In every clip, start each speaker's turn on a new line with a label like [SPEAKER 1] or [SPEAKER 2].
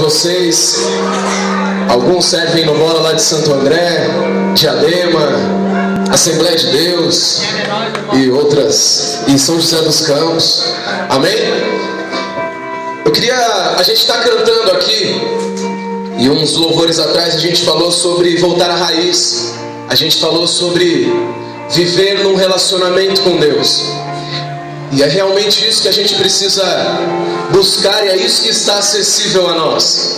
[SPEAKER 1] vocês. Alguns servem no Bola lá de Santo André, Diadema, Assembleia de Deus e outras, e São José dos Campos. Amém? A gente está cantando aqui, e uns louvores atrás a gente falou sobre voltar à raiz. A gente falou sobre viver num relacionamento com Deus. E é realmente isso que a gente precisa buscar, e é isso que está acessível a nós.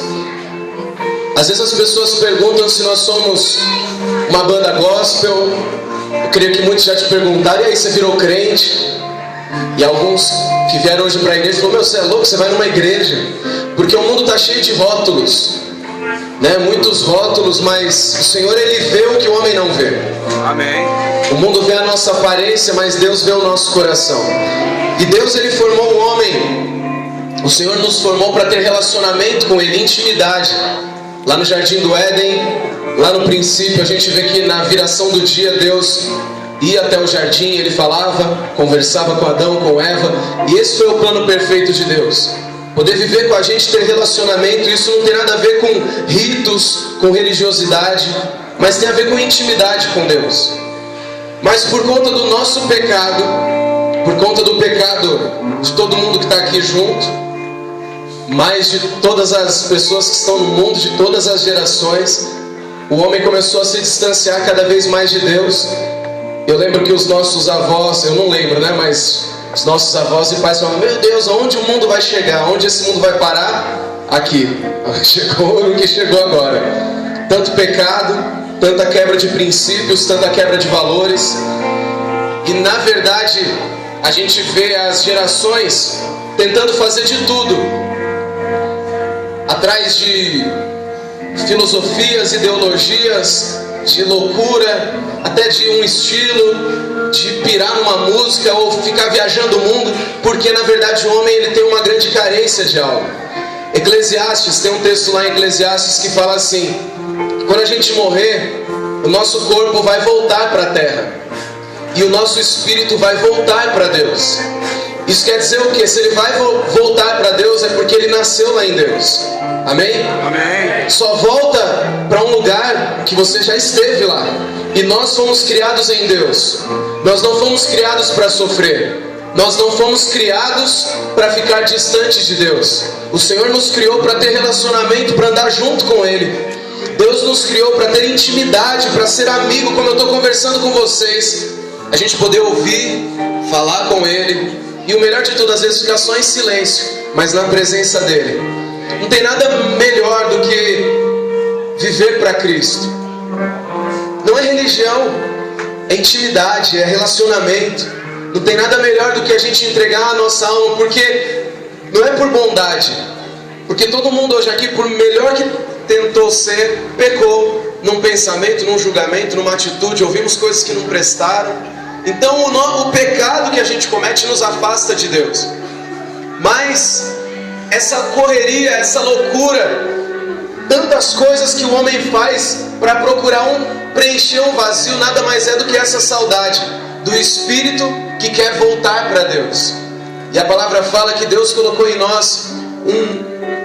[SPEAKER 1] Às vezes as pessoas perguntam se nós somos uma banda gospel. Eu creio que muitos já te perguntaram: e aí, você virou crente? E alguns que vieram hoje para a igreja falaram: meu, você é louco, você vai numa igreja? Porque o mundo está cheio de rótulos, né? Muitos rótulos, mas o Senhor, Ele vê o que o homem não vê.
[SPEAKER 2] Amém.
[SPEAKER 1] O mundo vê a nossa aparência, mas Deus vê o nosso coração. E Deus, Ele formou o homem. O Senhor nos formou para ter relacionamento com Ele, intimidade. Lá no Jardim do Éden, lá no princípio, a gente vê que na viração do dia, Deus ia até o jardim, Ele falava, conversava com Adão, com Eva. E esse foi o plano perfeito de Deus. Poder viver com a gente, ter relacionamento. Isso não tem nada a ver com ritos, com religiosidade, mas tem a ver com intimidade com Deus. Mas por conta do nosso pecado, por conta do pecado de todo mundo que está aqui junto, mais de todas as pessoas que estão no mundo, de todas as gerações, o homem começou a se distanciar cada vez mais de Deus. Eu lembro que os nossos avós, eu não lembro, né, mas os nossos avós e pais falavam: meu Deus, aonde o mundo vai chegar? Onde esse mundo vai parar? Aqui. Chegou o que chegou agora. Tanto pecado, tanta quebra de princípios, tanta quebra de valores. E na verdade, a gente vê as gerações tentando fazer de tudo, atrás de filosofias, ideologias, de loucura, até de um estilo, de pirar numa música ou ficar viajando o mundo, porque na verdade o homem, ele tem uma grande carência de algo. Eclesiastes, tem um texto lá em Eclesiastes que fala assim: quando a gente morrer, o nosso corpo vai voltar para a terra e o nosso espírito vai voltar para Deus. Isso quer dizer o quê? Se ele vai voltar para Deus, é porque ele nasceu lá em Deus. Amém?
[SPEAKER 2] Amém.
[SPEAKER 1] Só volta para um lugar que você já esteve lá. E nós fomos criados em Deus. Nós não fomos criados para sofrer. Nós não fomos criados para ficar distantes de Deus. O Senhor nos criou para ter relacionamento, para andar junto com Ele. Deus nos criou para ter intimidade, para ser amigo, como eu estou conversando com vocês. A gente poder ouvir, falar com Ele. E o melhor de tudo, às vezes ficar só em silêncio, mas na presença dEle. Não tem nada melhor do que viver para Cristo. Não é religião, é intimidade, é relacionamento. Não tem nada melhor do que a gente entregar a nossa alma, porque não é por bondade. Porque todo mundo hoje aqui, por melhor que tentou ser, pecou num pensamento, num julgamento, numa atitude. Ouvimos coisas que não prestaram. Então o pecado que a gente comete nos afasta de Deus. Mas essa correria, essa loucura, tantas coisas que o homem faz para procurar preencher um vazio, nada mais é do que essa saudade do Espírito que quer voltar para Deus. E a palavra fala que Deus colocou em nós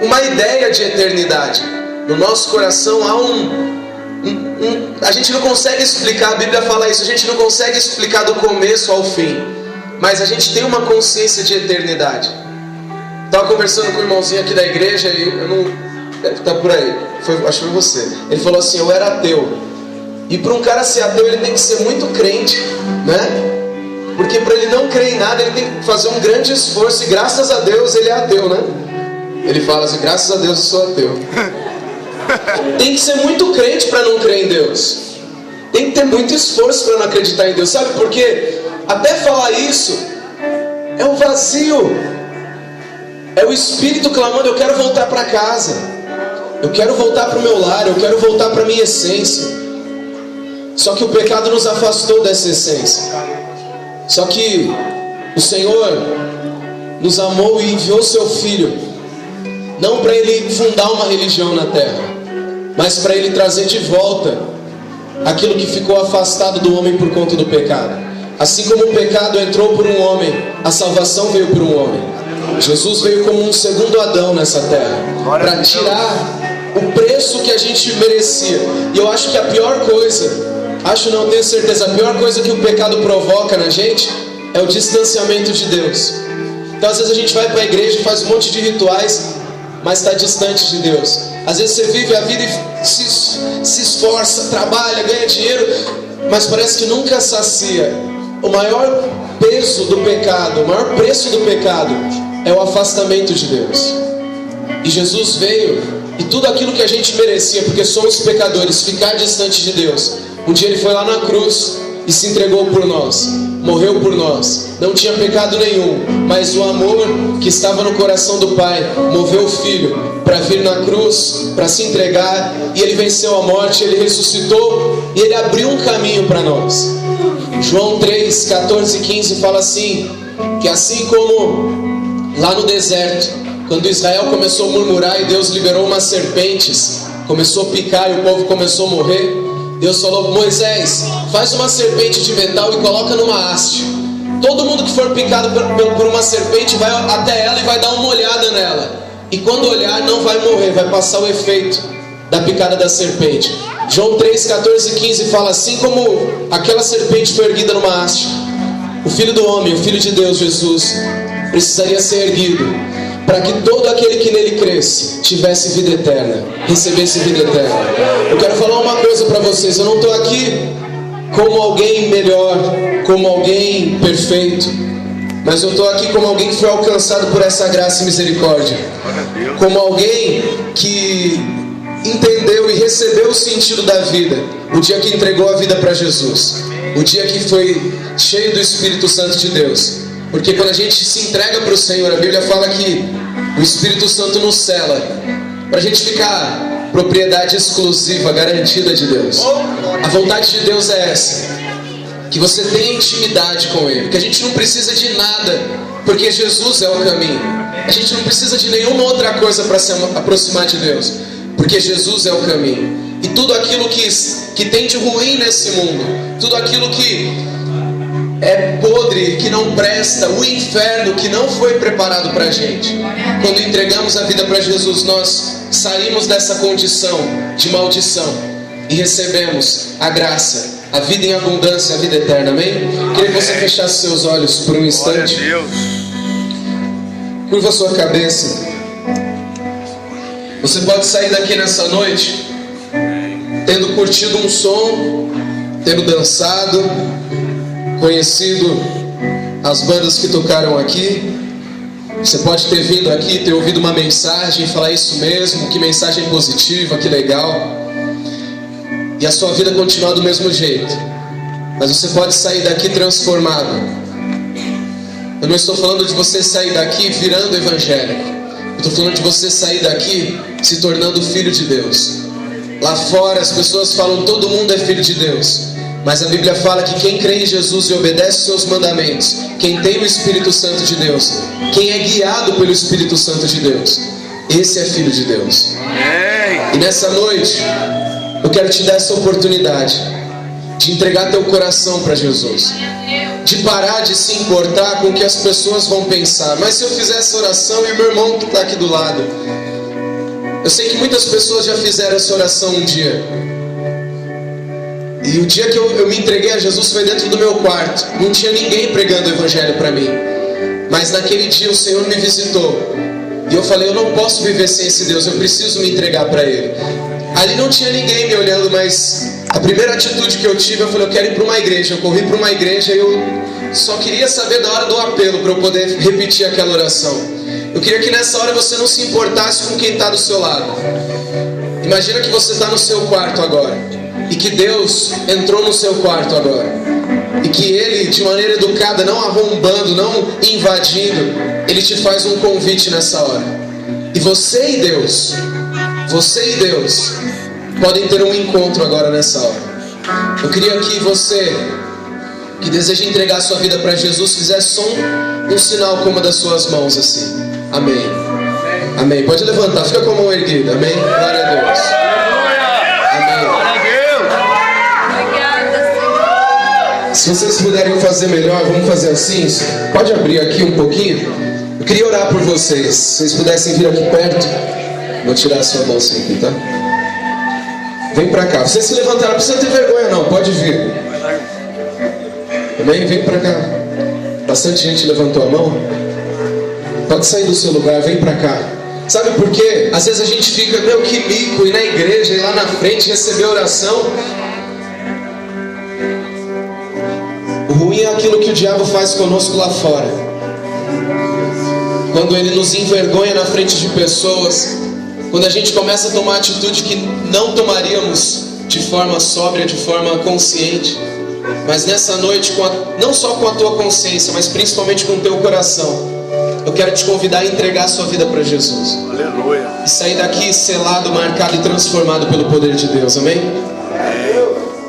[SPEAKER 1] uma ideia de eternidade. No nosso coração há a gente não consegue explicar, a Bíblia fala isso, a gente não consegue explicar do começo ao fim, mas a gente tem uma consciência de eternidade. Estava conversando com um irmãozinho aqui da igreja, e eu não... deve estar por aí, acho que foi você. Ele falou assim: eu era ateu. E para um cara ser ateu, ele tem que ser muito crente, né? Porque para ele não crer em nada, ele tem que fazer um grande esforço. E graças a Deus ele é ateu, né? Ele fala assim: graças a Deus eu sou ateu. Tem que ser muito crente para não crer em Deus. Tem que ter muito esforço para não acreditar em Deus. Sabe por quê? Até falar isso é um vazio. É o Espírito clamando: eu quero voltar para casa. Eu quero voltar para o meu lar. Eu quero voltar para a minha essência. Só que o pecado nos afastou dessa essência. Só que o Senhor nos amou e enviou seu Filho, não para Ele fundar uma religião na terra, mas para Ele trazer de volta aquilo que ficou afastado do homem por conta do pecado. Assim como o pecado entrou por um homem, a salvação veio por um homem. Jesus veio como um segundo Adão nessa terra, para tirar o preço que a gente merecia. E eu acho que a pior coisa, tenho certeza, a pior coisa que o pecado provoca na gente é o distanciamento de Deus. Então às vezes a gente vai para a igreja, faz um monte de rituais, mas está distante de Deus. Às vezes você vive a vida e se esforça, trabalha, ganha dinheiro, mas parece que nunca sacia. O maior peso do pecado, o maior preço do pecado é o afastamento de Deus. E Jesus veio, e tudo aquilo que a gente merecia, porque somos pecadores, ficar distante de Deus. Um dia Ele foi lá na cruz e se entregou por nós, morreu por nós. Não tinha pecado nenhum, mas o amor que estava no coração do Pai moveu o Filho para vir na cruz, para se entregar, e Ele venceu a morte, Ele ressuscitou e Ele abriu um caminho para nós. João 3, 14 e 15 fala assim, que assim como lá no deserto, quando Israel começou a murmurar e Deus liberou umas serpentes, começou a picar e o povo começou a morrer, Deus falou: Moisés, faz uma serpente de metal e coloca numa haste. Todo mundo que for picado por uma serpente vai até ela e vai dar uma olhada nela. E quando olhar não vai morrer, vai passar o efeito da picada da serpente. João 3, 14 e 15 fala: assim como aquela serpente foi erguida numa haste, o Filho do Homem, o Filho de Deus, Jesus, precisaria ser erguido, para que todo aquele que nele cresce tivesse vida eterna, recebesse vida eterna. Eu quero falar uma coisa para vocês: eu não estou aqui como alguém melhor, como alguém perfeito, mas eu estou aqui como alguém que foi alcançado por essa graça e misericórdia, como alguém que entendeu e recebeu o sentido da vida o dia que entregou a vida para Jesus, o dia que foi cheio do Espírito Santo de Deus. Porque quando a gente se entrega para o Senhor, a Bíblia fala que o Espírito Santo nos cela para a gente ficar propriedade exclusiva, garantida de Deus. A vontade de Deus é essa, que você tenha intimidade com Ele, que a gente não precisa de nada, porque Jesus é o caminho. A gente não precisa de nenhuma outra coisa para se aproximar de Deus, porque Jesus é o caminho. E tudo aquilo que tem de ruim nesse mundo, tudo aquilo que é podre, que não presta, o inferno que não foi preparado para a gente, quando entregamos a vida para Jesus, nós saímos dessa condição de maldição e recebemos a graça, a vida em abundância, a vida eterna. Amém? Queria que você fechasse seus olhos por um instante. Curva sua cabeça. Você pode sair daqui nessa noite tendo curtido um som, tendo dançado, conhecido as bandas que tocaram aqui. Você pode ter vindo aqui, ter ouvido uma mensagem e falar: isso mesmo, que mensagem positiva, que legal. E a sua vida continuar do mesmo jeito. Mas você pode sair daqui transformado. Eu não estou falando de você sair daqui virando evangélico. Eu estou falando de você sair daqui se tornando filho de Deus. Lá fora as pessoas falam: todo mundo é filho de Deus. Mas a Bíblia fala que quem crê em Jesus e obedece os seus mandamentos, quem tem o Espírito Santo de Deus, quem é guiado pelo Espírito Santo de Deus, esse é filho de Deus. E nessa noite eu quero te dar essa oportunidade de entregar teu coração para Jesus, de parar de se importar com o que as pessoas vão pensar. Mas se eu fizer essa oração e o meu irmão que está aqui do lado, eu sei que muitas pessoas já fizeram essa oração um dia. E o dia que eu me entreguei a Jesus foi dentro do meu quarto. Não tinha ninguém pregando o evangelho para mim. Mas naquele dia o Senhor me visitou. E eu falei: eu não posso viver sem esse Deus, eu preciso me entregar para Ele. Ali não tinha ninguém me olhando, mas a primeira atitude que eu tive, eu falei: eu quero ir para uma igreja. Eu corri para uma igreja e eu só queria saber da hora do apelo para eu poder repetir aquela oração. Eu queria que nessa hora você não se importasse com quem está do seu lado. Imagina que você está no seu quarto agora, e que Deus entrou no seu quarto agora, e que Ele, de maneira educada, não arrombando, não invadindo, Ele te faz um convite nessa hora. E você e Deus podem ter um encontro agora nessa hora. Eu queria que você que deseja entregar a sua vida para Jesus fizesse só um sinal com uma das suas mãos assim. Amém. Amém. Pode levantar, fica com a mão erguida. Amém. Glória a Deus. Se Se vocês puderem fazer melhor, vamos fazer assim. Pode abrir aqui um pouquinho. Eu queria orar por vocês. Se vocês pudessem vir aqui perto. Vou tirar a sua bolsa aqui, tá? Vem pra cá. Vocês se levantaram, não precisa ter vergonha não, pode vir. Amém? Vem pra cá. Bastante gente levantou a mão. Pode sair do seu lugar, vem pra cá. Sabe por quê? Às vezes a gente fica, meu, que mico, ir na igreja, ir lá na frente, receber oração. O ruim é aquilo que o diabo faz conosco lá fora. Quando ele nos envergonha na frente de pessoas. Quando a gente começa a tomar atitude que não tomaríamos de forma sóbria, de forma consciente. Mas nessa noite, não só com a tua consciência, mas principalmente com o teu coração, eu quero te convidar a entregar a sua vida para Jesus.
[SPEAKER 2] Aleluia.
[SPEAKER 1] E sair daqui selado, marcado e transformado pelo poder de Deus, amém?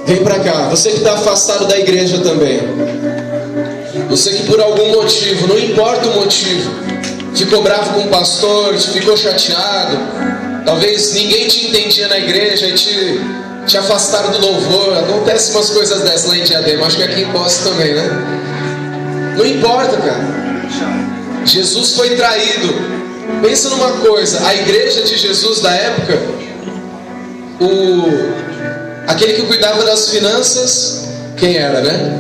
[SPEAKER 1] Vem para cá, você que está afastado da igreja também. Você que por algum motivo, não importa o motivo, ficou bravo com o pastor, ficou chateado. Talvez ninguém te entendia na igreja e te afastaram do louvor. Acontece umas coisas dessas lá em Diadema. Acho que aqui em Poço também, né? Não importa, cara. Jesus foi traído. Pensa numa coisa. A igreja de Jesus da época, aquele que cuidava das finanças, quem era, né?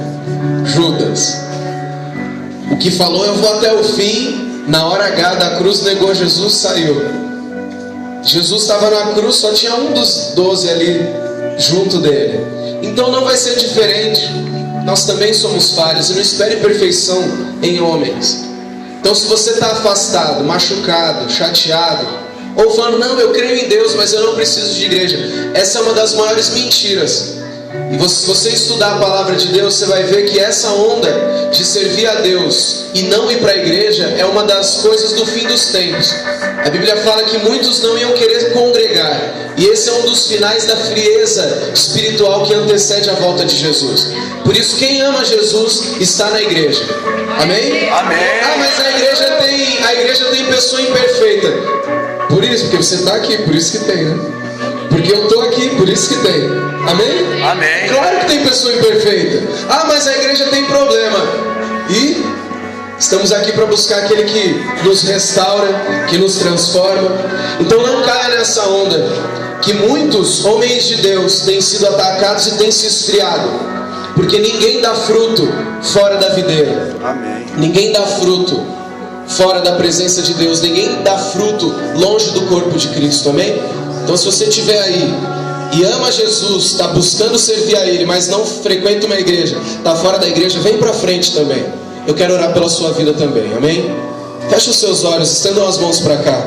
[SPEAKER 1] Judas. O que falou, eu vou até o fim. Na hora H da cruz, negou Jesus, saiu. Jesus estava na cruz, só tinha um dos 12 ali junto dele. Então não vai ser diferente. Nós também somos falhos. E não espere perfeição em homens. Então se você está afastado, machucado, chateado, ou falando, não, eu creio em Deus, mas eu não preciso de igreja, essa é uma das maiores mentiras. E se você estudar a palavra de Deus, você vai ver que essa onda de servir a Deus e não ir para a igreja é uma das coisas do fim dos tempos. A Bíblia fala que muitos não iam querer congregar. E esse é um dos finais da frieza espiritual que antecede a volta de Jesus. Por isso, quem ama Jesus está na igreja. Amém?
[SPEAKER 2] Amém.
[SPEAKER 1] Ah, mas a igreja tem pessoa imperfeita. Por isso, porque você está aqui, por isso que tem, né? Porque eu estou aqui, por isso que tem. Amém?
[SPEAKER 2] Amém.
[SPEAKER 1] Claro que tem pessoa imperfeita. Ah, mas a igreja tem problema. E estamos aqui para buscar aquele que nos restaura, que nos transforma. Então não caia nessa onda que muitos homens de Deus têm sido atacados e têm se esfriado. Porque ninguém dá fruto fora da videira.
[SPEAKER 2] Amém.
[SPEAKER 1] Ninguém dá fruto fora da presença de Deus. Ninguém dá fruto longe do corpo de Cristo. Amém? Então se você estiver aí e ama Jesus, está buscando servir a Ele, mas não frequenta uma igreja, está fora da igreja, vem para frente também. Eu quero orar pela sua vida também, amém? Feche os seus olhos, estendam as mãos para cá.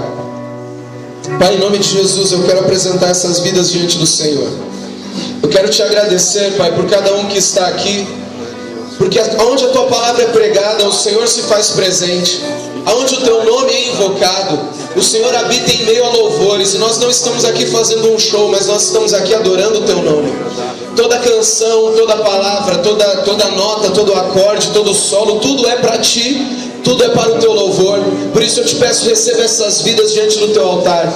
[SPEAKER 1] Pai, em nome de Jesus, eu quero apresentar essas vidas diante do Senhor. Eu quero te agradecer, Pai, por cada um que está aqui, porque onde a Tua palavra é pregada, o Senhor se faz presente. Aonde o Teu nome é invocado, o Senhor habita em meio a louvores. E nós não estamos aqui fazendo um show, mas nós estamos aqui adorando o Teu nome. Toda canção, toda palavra, toda nota, todo acorde, todo solo, tudo é para Ti. Tudo é para o Teu louvor. Por isso eu te peço, receba essas vidas diante do Teu altar.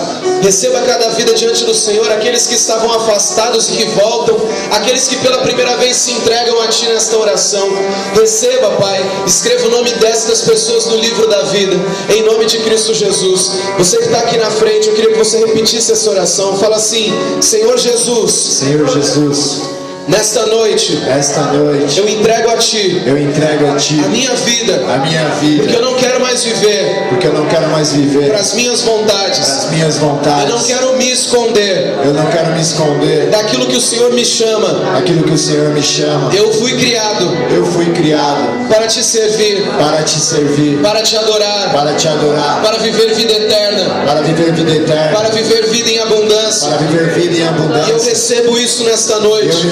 [SPEAKER 1] Receba cada vida diante do Senhor. Aqueles que estavam afastados e que voltam. Aqueles que pela primeira vez se entregam a Ti nesta oração. Receba, Pai. Escreva o nome destas pessoas no livro da vida, em nome de Cristo Jesus. Você que está aqui na frente, eu queria que você repetisse essa oração. Fala assim: Senhor Jesus,
[SPEAKER 3] Senhor Jesus,
[SPEAKER 1] nesta noite, eu entrego a Ti a minha vida, porque eu não quero mais viver para as minhas vontades. Eu não quero me esconder daquilo que o Senhor me chama. Eu fui criado para Te servir, para Te adorar, para viver vida eterna, para viver vida em abundância. E eu recebo isso nesta noite.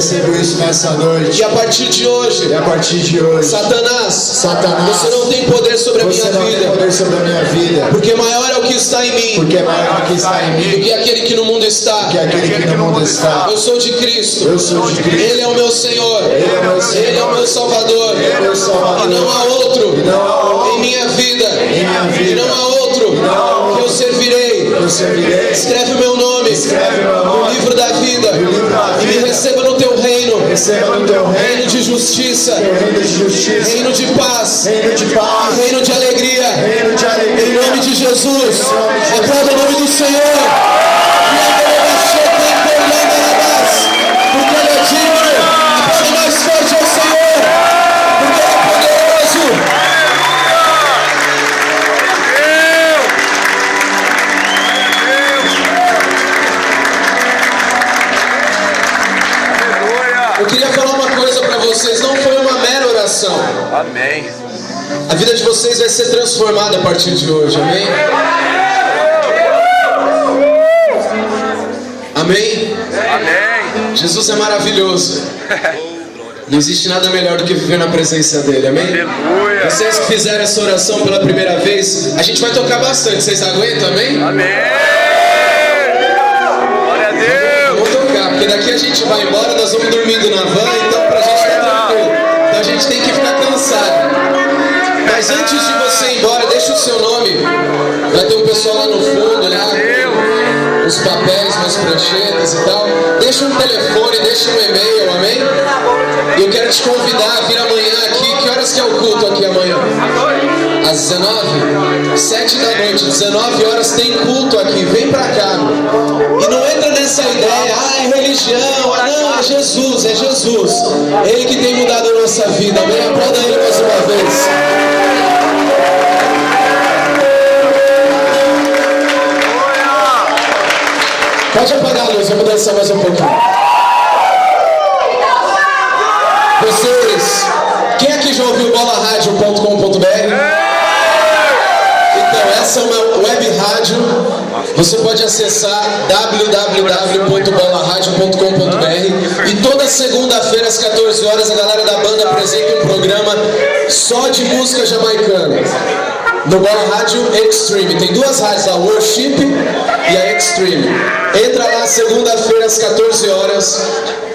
[SPEAKER 1] E a partir de hoje, Satanás, você não tem poder sobre a minha vida, porque maior é o que está em mim do que aquele que no mundo está. Eu sou de Cristo. Ele é o meu Senhor, Ele é o meu Salvador, e não há outro em minha vida, e não há outro que eu servirei. Escreve o meu nome no livro da vida e me receba no Teu reino, reino de justiça, justiça, reino de paz,
[SPEAKER 2] reino de paz,
[SPEAKER 1] reino de alegria,
[SPEAKER 2] reino de
[SPEAKER 1] em
[SPEAKER 2] alegria.
[SPEAKER 1] nome de Jesus. Aplauda o nome do Senhor. Porque Ele é digno. Aplauda mais forte ao Senhor, porque Ele é poderoso. Eu queria falar uma coisa para vocês, não foi uma mera oração.
[SPEAKER 3] Amém.
[SPEAKER 1] A vida de vocês vai ser transformada a partir de hoje, amém? Amém?
[SPEAKER 3] Amém.
[SPEAKER 1] Jesus é maravilhoso. Não existe nada melhor do que viver na presença dele, amém?
[SPEAKER 3] Aleluia.
[SPEAKER 1] Vocês que fizeram essa oração pela primeira vez, a gente vai tocar bastante, vocês aguentam, amém?
[SPEAKER 3] Amém. Glória a Deus.
[SPEAKER 1] Vamos tocar, porque daqui a gente vai embora, nós vamos dormindo na van, então pra gente tá tranquilo. Então a gente tem que ficar cansado. Mas antes de você ir embora, deixa o seu nome. Vai ter um pessoal lá no fundo, lá, uns papéis, umas pranchetas e tal. Deixa um telefone, deixa um e-mail, amém? E eu quero te convidar a vir amanhã aqui. Que horas que é o culto aqui amanhã? Às 19? 7 da noite, 19 horas tem culto aqui. Vem pra cá. E não entra nessa ideia, é religião. Não, é Jesus, é Jesus. Ele que tem mudado a nossa vida. Amém? Aplauda Ele mais uma vez. Pode apagar a luz, vamos dançar mais um pouquinho. Vocês, quem aqui já ouviu bolaradio.com.br? Então, essa é uma web rádio. Você pode acessar www.bolaradio.com.br e toda segunda-feira às 14 horas a galera da banda apresenta um programa só de música jamaicana. No Bola Rádio Extreme. Tem duas rádios, a Worship e a Extreme. Entra lá segunda-feira às 14 horas.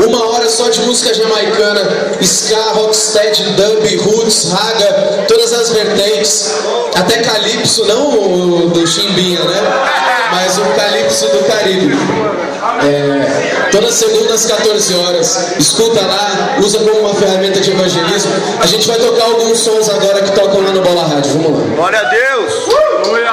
[SPEAKER 1] 1 hora só de música jamaicana. Ska, rocksteady, dub, roots, raga, todas as vertentes. Até calypso, não o do Chimbinha, né? Mas o calypso do Caribe. Toda segunda às 14 horas. Escuta lá, usa como uma ferramenta de evangelismo. A gente vai tocar alguns sons agora que tocam lá no Bola Rádio. Vamos lá.
[SPEAKER 3] Glória a Deus. Aleluia.